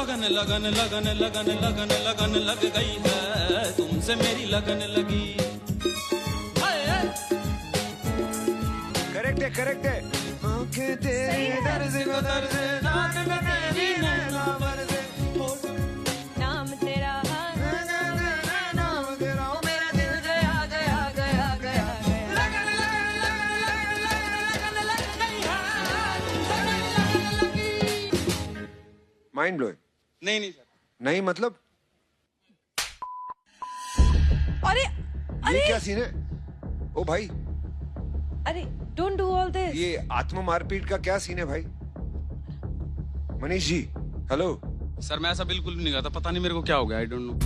लगन लगन लगन लगन लगन लगन लग गई है, तुमसे मेरी लगन लगी। करेक्ट है, करेक्ट है। आंखें तेरी दर्द को दर्द, नाक में तेरी नैना बरसे, नाम तेरा नाम तेरा, ओ मेरा दिल गया गया गया गया गया। लगन लगन लगन लगन लगन लगन लग गई है, तुमसे मेरी लगन लगी। Mind blowing. नहीं नहीं सर, नहीं मतलब अरे ये क्या सीन है? ओ भाई, अरे डोंट डू ऑल दिस। ये आत्म मारपीट का क्या सीन है भाई? मनीष जी, हेलो। सर मैं ऐसा बिल्कुल भी नहीं करता, पता नहीं मेरे को क्या हो गया, आई डोंट नो।